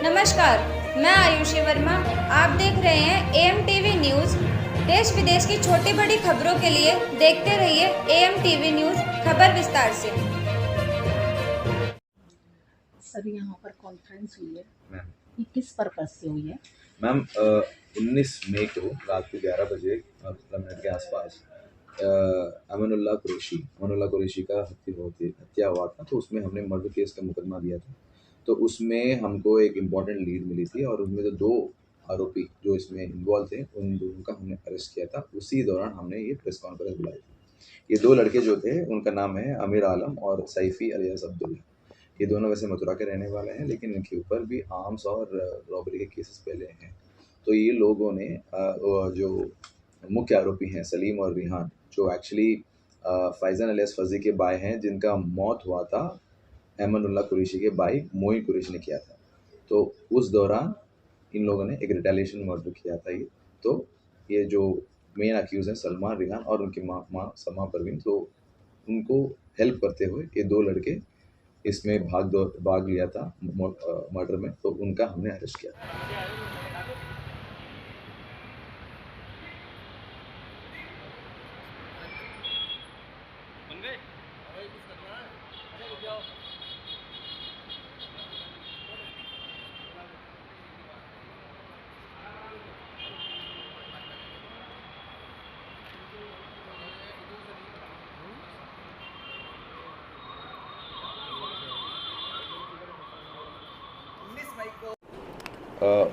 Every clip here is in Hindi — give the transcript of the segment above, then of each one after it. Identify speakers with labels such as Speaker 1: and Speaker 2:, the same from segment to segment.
Speaker 1: नमस्कार, मैं आयुषी वर्मा। आप देख रहे हैं एएमटीवी न्यूज़। देश विदेश की छोटी बड़ी खबरों के लिए देखते रहिए एएमटीवी न्यूज़। खबर विस्तार से।
Speaker 2: सर यहाँ पर कॉन्फ्रेंस हुई है,
Speaker 3: मैम
Speaker 2: ये किस पर्पज से हुई है?
Speaker 3: मैम 19 मई को रात को 11 बजे 15 मिनट के आसपास अमानुल्लाह कुरैशी का हत्या हुआ था। तो उसमें हमने मर्डर केस का मुकदमा दिया था। तो उसमें हमको एक इम्पॉर्टेंट लीड मिली थी और उसमें जो 2 आरोपी जो इसमें इन्वॉल्व थे उन दोनों का हमने अरेस्ट किया था। उसी दौरान हमने ये प्रेस कॉन्फ्रेंस बुलाई थी। ये 2 लड़के जो थे उनका नाम है आमिर आलम और सैफ़ी अलियास अब्दुल्ला। ये दोनों वैसे मथुरा के रहने वाले हैं, लेकिन इनके ऊपर भी आर्म्स और रॉबरी के केसेस पहले हैं। तो ये लोगों ने जो मुख्य आरोपी हैं सलीम और रिहान, जो एक्चुअली फैज़ान अलियास फज़ी के भाई हैं, जिनका मौत हुआ था अमानुल्लाह कुरैशी के भाई मोइन कुरैशी ने किया था। तो उस दौरान इन लोगों ने एक रिटेलिएशन मर्डर किया था ये। तो ये जो मेन अक्यूज़ हैं सलमान, रिहान और उनकी माँ समा परवीन, तो उनको हेल्प करते हुए ये 2 लड़के इसमें भाग लिया था मर्डर में। तो उनका हमने अरेस्ट किया था।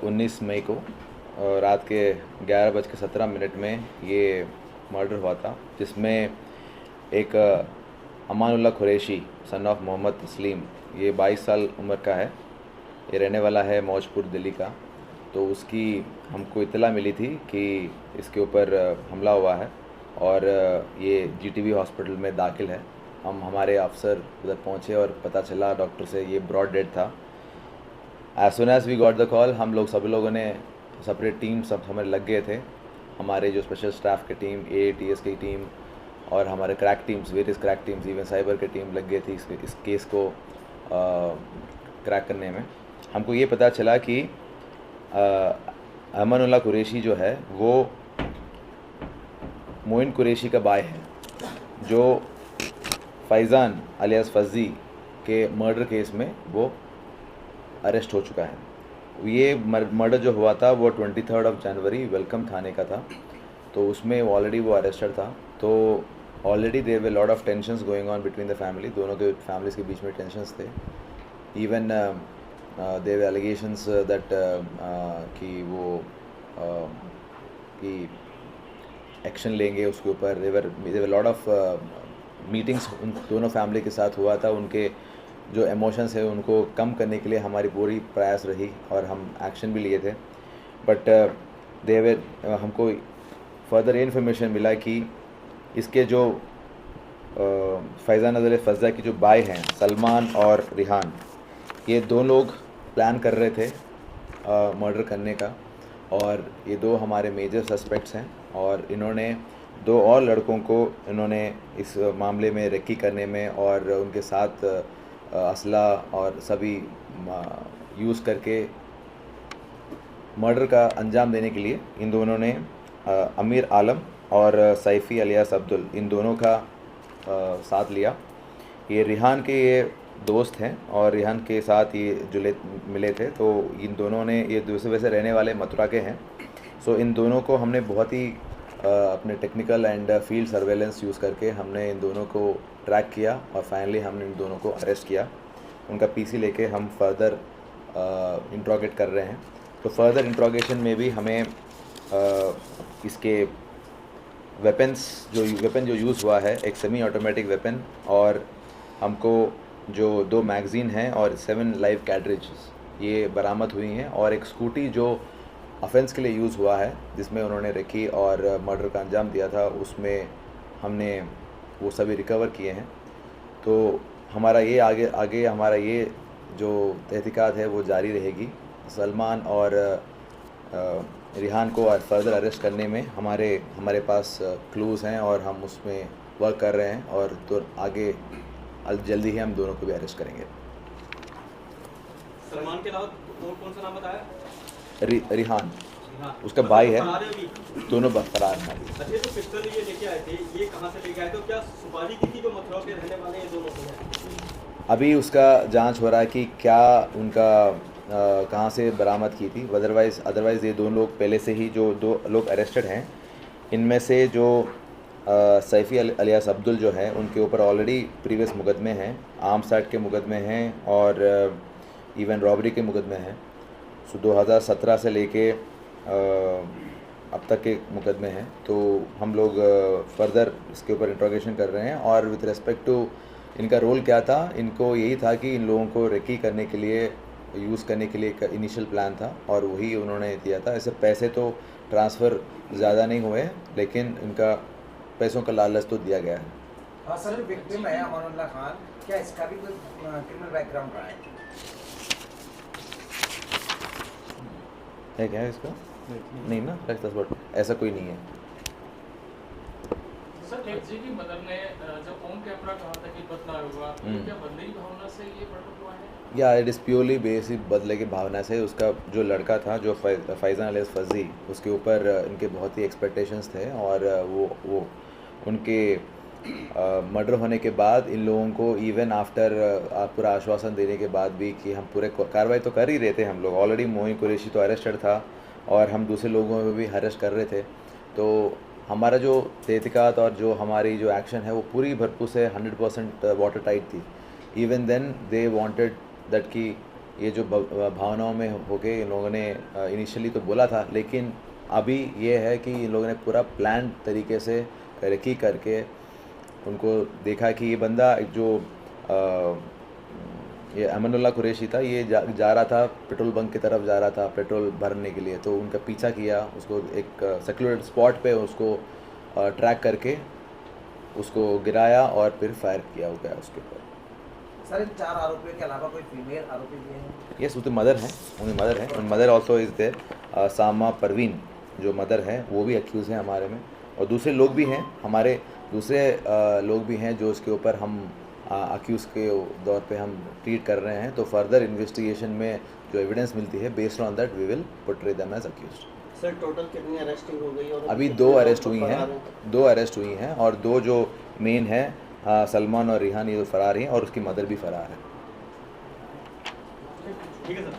Speaker 3: उन्नीस मई को रात के 11:17 में ये मर्डर हुआ था, जिसमें एक अमानुल्लाह कुरैशी सन ऑफ मोहम्मद तस्लीम, ये 22 साल उम्र का है। ये रहने वाला है मौजपुर दिल्ली का। तो उसकी हमको इत्तला मिली थी कि इसके ऊपर हमला हुआ है और ये जीटीबी हॉस्पिटल में दाखिल है। हमारे अफसर उधर पहुँचे और पता चला डॉक्टर से ये ब्रॉड डेड था। As soon as we got the call, हम लोग सभी लोगों ने सेपरेट टीम सब हमें लग गए थे। हमारे जो स्पेशल स्टाफ की टीम, AATS की टीम और हमारे crack teams, various crack teams, even cyber की टीम लग गई थी इस केस को क्रैक करने में। हमको ये पता चला कि अमानुल्लाह कुरैशी जो है वो मोइन कुरैशी का भाई है, जो फैज़ान अलियास फज़ी के मर्डर केस में वो अरेस्ट हो चुका है। ये मर्डर जो हुआ था वो 23 जनवरी वेलकम थाने का था। तो उसमें ऑलरेडी वो अरेस्टेड था। तो already their way lot of tensions going on between the family, दोनों के फैमिलीज़ के बीच में टेंशंस थे। Even their way allegations that कि वो कि एक्शन लेंगे उसके ऊपर। देयर लॉट ऑफ मीटिंग्स उन दोनों फैमिली के साथ हुआ था। उनके जो इमोशंस है उनको कम करने के लिए हमारी पूरी प्रयास रही और हम एक्शन भी लिए थे। बट हमको फर्दर इन्फॉर्मेशन मिला कि इसके जो फैज़ान अलियास फज़ी की जो भाई हैं सलमान और रिहान, ये 2 लोग प्लान कर रहे थे मर्डर करने का। और ये 2 हमारे मेजर सस्पेक्ट्स हैं और इन्होंने 2 और लड़कों को इन्होंने इस मामले में रेकी करने में और उनके साथ असला और सभी यूज़ करके मर्डर का अंजाम देने के लिए इन दोनों ने आमिर आलम और सैफ़ी अलियास अब्दुल, इन दोनों का साथ लिया। ये रिहान के ये दोस्त हैं और रिहान के साथ ये मिले थे। तो इन दोनों ने, ये दूसरे वैसे रहने वाले मथुरा के हैं। सो इन दोनों को हमने बहुत ही अपने technical and field surveillance use करके हमने इन दोनों को ट्रैक किया और फाइनली हमने इन दोनों को अरेस्ट किया। उनका PC लेके हम फर्दर इंट्रोगेट कर रहे हैं। तो फर्दर इंट्रोगेशन में भी हमें इसके वेपन जो यूज़ हुआ है, एक सेमी ऑटोमेटिक वेपन, और हमको जो 2 मैगज़ीन हैं और 7 लाइव कैट्रिजेस ये बरामद हुई हैं, और एक स्कूटी जो ऑफेंस के लिए यूज़ हुआ है, जिसमें उन्होंने रेकी और मर्डर का अंजाम दिया था, उसमें हमने वो सभी रिकवर किए हैं। तो हमारा ये आगे हमारा ये जो तहकीकात है वो जारी रहेगी। सलमान और रिहान को फर्दर अरेस्ट करने में हमारे पास क्लूज़ हैं और हम उसमें वर्क कर रहे हैं, और तो आगे जल्दी ही हम दोनों को भी अरेस्ट करेंगे।
Speaker 4: सलमान के अलावा और कौन सा नाम बताया?
Speaker 3: रिहान,
Speaker 4: हाँ,
Speaker 3: उसका भाई है,
Speaker 4: फरार अभी।
Speaker 3: दोनों फरार हैं।
Speaker 4: अच्छा, तो पिस्टल ये लेके आए थे, ये कहाँ से लेके आए थे? क्या सुपारी की थी जो मथुरा के रहने वाले ये दोनों को?
Speaker 3: अभी उसका जांच हो रहा है कि क्या उनका कहाँ से बरामद की थी। अदरवाइज़ ये दोनों लोग पहले से ही जो दो लोग अरेस्टेड हैं, इनमें से जो सैफ़ी अलियास अब्दुल जो है, उनके ऊपर ऑलरेडी प्रीवियस मुकदमे हैं, आर्म्स एक्ट के मुकदमे हैं और इवन रॉबरी के मुकदमे हैं। सो 2017 से लेके अब तक के मुकदमे हैं। तो हम लोग फर्दर इसके ऊपर इंट्रोगेशन कर रहे हैं और विद रिस्पेक्ट टू इनका रोल क्या था, इनको यही था कि इन लोगों को रेकी करने के लिए, यूज़ करने के लिए एक इनिशियल प्लान था और वही उन्होंने दिया था। ऐसे पैसे तो ट्रांसफ़र ज़्यादा नहीं हुए, लेकिन इनका पैसों का लालच तो दिया गया है।
Speaker 5: हाँ सर, विक्टिम है अमानुल्लाह खान, क्या इसका भी कोई क्रिमिनल बैकग्राउंड रहा है?
Speaker 3: क्या है इसका? नहीं ना, ऐसा कोई नहीं है।
Speaker 6: सर, जी की मदर ने जब ओम कैमरा कहा था कि बदला होगा, तो क्या बदले की भावना से ये मर्डर हुआ है?
Speaker 3: या इट इज़ प्योरली बेसिक बदले की भावना से। उसका जो लड़का था, जो फैज़ान अलियास फज़ी, उसके ऊपर इनके बहुत ही एक्सपेक्टेशंस थे और वो उनके मर्डर होने के बाद इन लोगों को इवन आफ्टर पूरा आश्वासन देने के बाद भी कि हम पूरे कार्रवाई तो कर ही रहे थे हम लोग, ऑलरेडी मोइन कुरैशी तो अरेस्टेड था और हम दूसरे लोगों को भी अरेस्ट कर रहे थे। तो हमारा जो तहकीकात और जो हमारी जो एक्शन है वो पूरी भरपूर से 100% वाटर टाइट थी। Even then they wanted that कि ये जो भावनाओं में होके इन लोगों ने इनिशियली तो बोला था, लेकिन अभी ये है कि इन लोगों ने पूरा प्लान तरीके से रेकी करके उनको देखा कि ये बंदा जो ये अमानुल्लाह कुरैशी था, ये जा रहा था पेट्रोल बंक की तरफ जा रहा था पेट्रोल भरने के लिए। तो उनका पीछा किया, उसको एक सेक्युलर स्पॉट पे उसको ट्रैक करके उसको गिराया और फिर फायर किया हो गया उसके ऊपर।
Speaker 5: सर, इन 4 आरोपियों के अलावा कोई फीमेल आरोपी भी है?
Speaker 3: यस, उसकी मदर है, उनकी मदर है, उन मदर ऑल्सो इज़ देयर। सामा परवीन जो मदर है वो भी एक्यूज़ हैं हमारे में, और दूसरे लोग भी हैं, हमारे दूसरे लोग भी हैं जो इसके ऊपर हम अक्यूज़ के दौर पे हम ट्रीट कर रहे हैं। तो फर्दर इन्वेस्टिगेशन में जो एविडेंस मिलती है, based on that we will portray them as accused.
Speaker 7: Sir, total कितनी अरेस्टिंग हो गई? और
Speaker 3: अभी 2 अरेस्ट हुई हैं और 2 जो मेन है सलमान और रिहान, ये तो फरार हैं और उसकी मदर भी फरार है।
Speaker 4: ठीक है सर।